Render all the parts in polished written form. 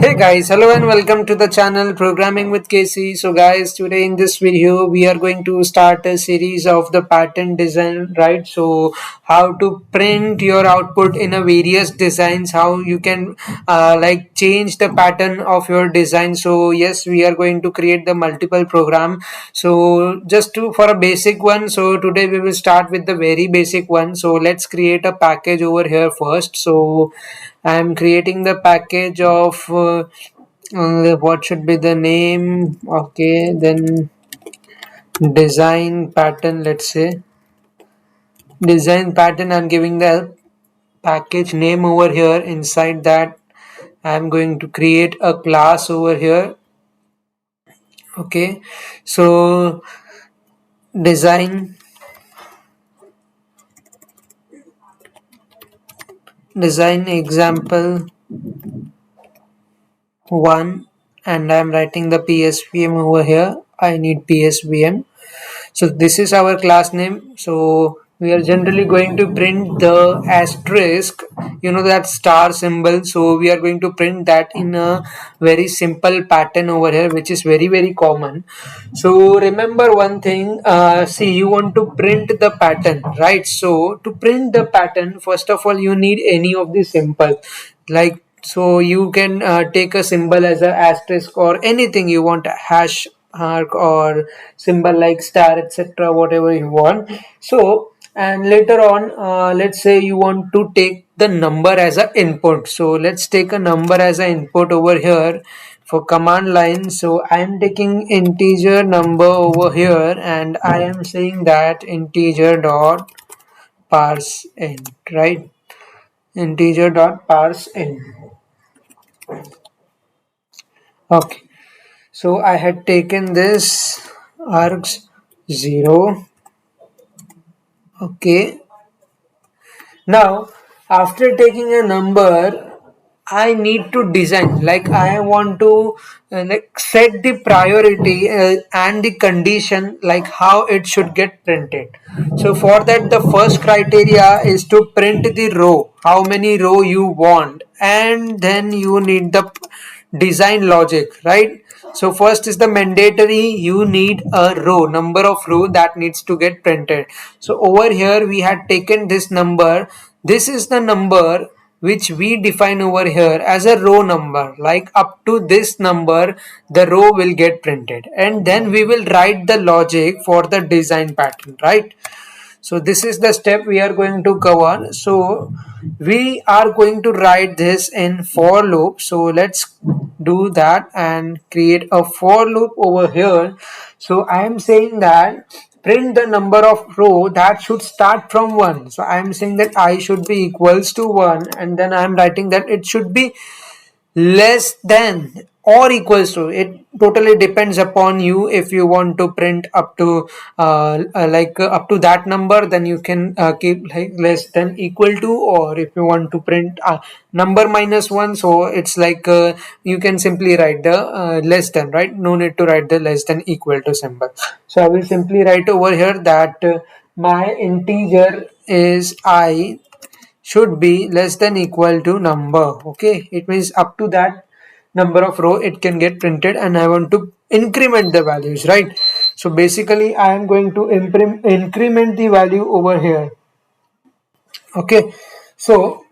Hey guys, hello and welcome to the channel Programming with Casey. So guys, today in this video we are going to start a series of the pattern design, right? So how to print your output in a various designs, how you can like change the pattern of your design. So yes, we are going to create the multiple program. So just to for a basic one, so today we will start with the very basic one. So let's create a package over here first. So I'm creating the package of what should be the name. Okay, then design pattern. Let's say design pattern. I'm giving the package name over here. Inside that, I'm going to create a class over here. Okay, so design example one, and I'm writing the PSVM over here. I need PSVM. So this is our class name. So we are generally going to print the asterisk, that star symbol. So we are going to print that in a very simple pattern over here, which is very very common. So remember one thing, see, you want to print the pattern, right? So to print the pattern, first of all you need any of the symbol, like, so you can take a symbol as a asterisk or anything you want, hash arc or symbol like star, etc., whatever you want. So and later on, let's say you want to take the number as an input. So let's take a number as an input over here for command line. So I am taking integer number over here, and I am saying that integer dot parse int, right? Integer dot parse int. Okay, so I had taken this args 0. Okay, now after taking a number, I need to design, like I want to like set the priority and the condition, like how it should get printed. So for that, the first criteria is to print the row, how many row you want, and then you need the design logic, right? So first is the mandatory, you need a row, number of row that needs to get printed. So over here we had taken this number. This is the number which we define over here as a row number, like up to this number the row will get printed, and then we will write the logic for the design pattern, right? So this is the step we are going to cover. So we are going to write this in for loop. So let's do that and create a for loop over here. So I am saying that print the number of row that should start from 1. So I am saying that I should be equals to 1, and then I am writing that it should be less than or equals to, it totally depends upon you. If you want to print up to up to that number, then you can keep like less than equal to, or if you want to print number minus 1, so it's like you can simply write the less than, right? No need to write the less than equal to symbol. So I will simply write over here that my integer is I should be less than equal to number. Okay, it means up to that number of row it can get printed, and I want to increment the values, right? So basically I am going to increment the value over here. Okay, so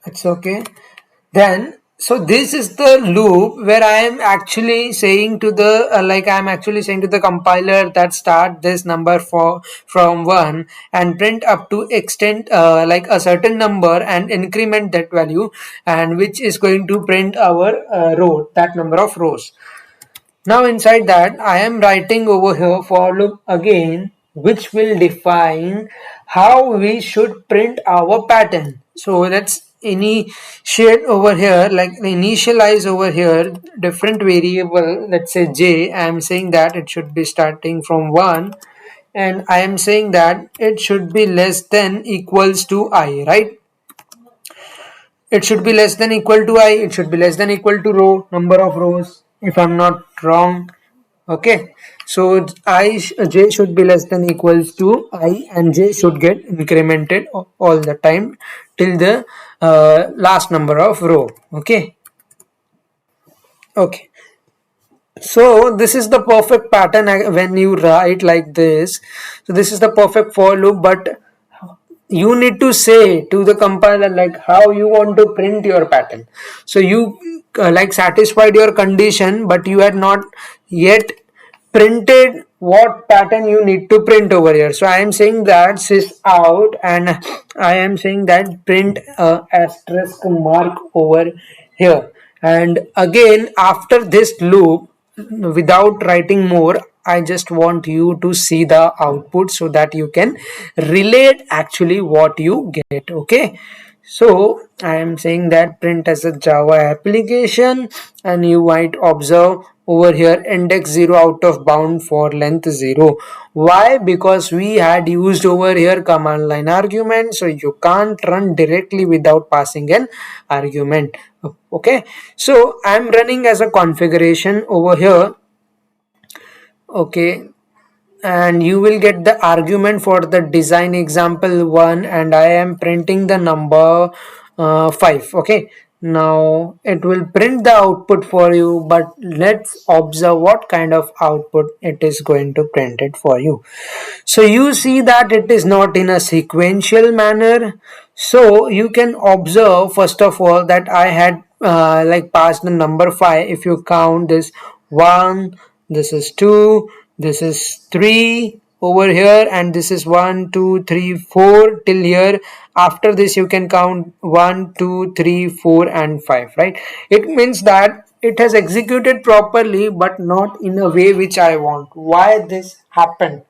it's okay. Then so this is the loop where I am actually saying to the I am actually saying to the compiler that start this number for from 1 and print up to extent like a certain number and increment that value, and which is going to print our row, that number of rows. Now inside that I am writing over here for loop again, which will define how we should print our pattern. So let's initiate over here, like initialize over here different variable. Let's say j. I am saying that it should be starting from 1, and I am saying that it should be less than equals to I, right? It should be less than equal to I. It should be less than equal to row, number of rows, if I'm not wrong. Okay, so j should be less than equals to I, and j should get incremented all the time till the last number of row. Okay, Okay. So this is the perfect pattern when you write like this. So this is the perfect for loop, but you need to say to the compiler like how you want to print your pattern. So you like satisfied your condition, but you had not yet printed what pattern you need to print over here. So I am saying that sys out, and I am saying that print asterisk mark over here. And again, after this loop, without writing more, I just want you to see the output so that you can relate actually what you get. Okay, so I am saying that print as a Java application, and you might observe over here index 0 out of bound for length 0. Why? Because we had used over here command line argument, so you can't run directly without passing an argument. Okay, so I'm running as a configuration over here. Okay, and you will get the argument for the design example 1, and I am printing the number 5. Okay, now it will print the output for you, but let's observe what kind of output it is going to print it for you. So you see that it is not in a sequential manner. So you can observe first of all that I had like passed the number 5. If you count this 1, this is 2, this is 3 over here, and this is 1 2 3 4 till here. After this you can count 1 2 3 4 and 5, right? It means that it has executed properly but not in a way which I want. Why this happened?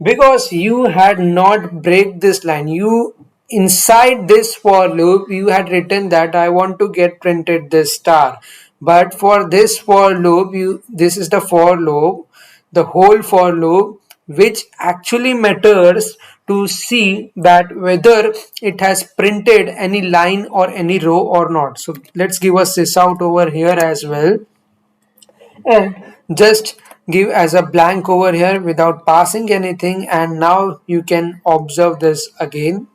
Because you had not break this line. You inside this for loop you had written that I want to get printed this star, but for this for loop, you this is the for loop, the whole for loop, which actually matters to see that whether it has printed any line or any row or not. So let's give us this out over here as well, and just give as a blank over here without passing anything, and now you can observe this again.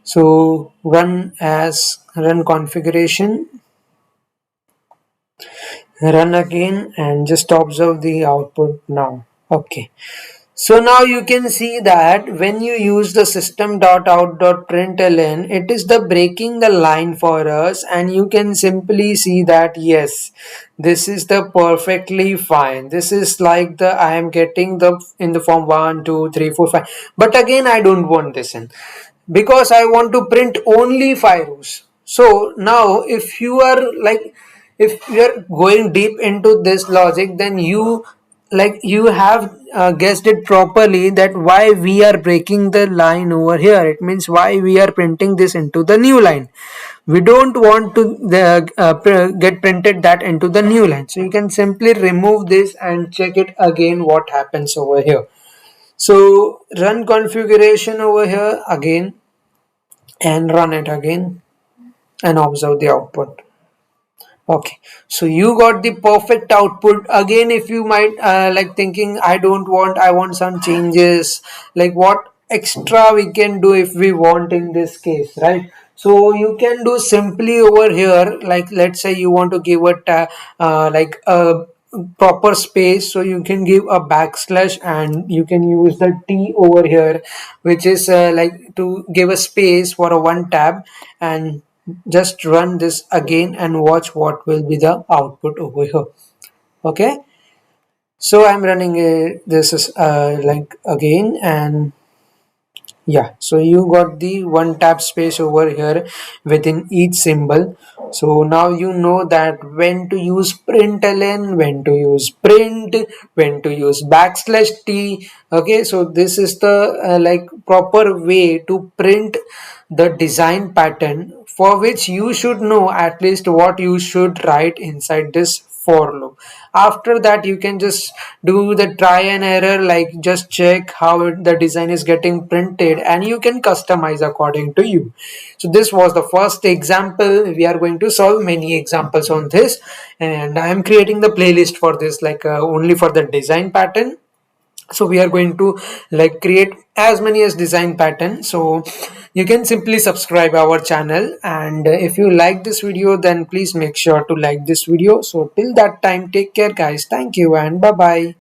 So run as run configuration, run again, and just observe the output now. Okay, so now you can see that when you use the system.out.println, it is the breaking the line for us, and you can simply see that yes, this is the perfectly fine. This is like the I am getting the in the form 1 2 3 4 5, but again I don't want this in, because I want to print only 5 rows. So now if you are like, if you are going deep into this logic, then you like you have guessed it properly that why we are breaking the line over here. It means why we are printing this into the new line. We don't want to get printed that into the new line. So you can simply remove this and check it again what happens over here. So run configuration over here again and run it again and observe the output. Okay, so you got the perfect output. Again, if you might like thinking, I want some changes, like what extra we can do if we want in this case, right? So you can do simply over here, like let's say you want to give it like a proper space, so you can give a backslash and you can use the T over here, which is like to give a space for a one tab, and just run this again and watch what will be the output over here. Okay, so I'm running this is like again, and yeah, so you got the one tab space over here within each symbol. So now you know that when to use println, when to use print, when to use backslash t. Okay, so this is the like proper way to print the design pattern, for which you should know at least what you should write inside this for loop. After that you can just do the try and error, like just check how the design is getting printed, and you can customize according to you. So this was the first example. We are going to solve many examples on this, and I am creating the playlist for this, like only for the design pattern. So we are going to like create as many as design pattern. So you can simply subscribe our channel, and if you like this video, then please make sure to like this video. So till that time, take care guys, thank you and bye bye.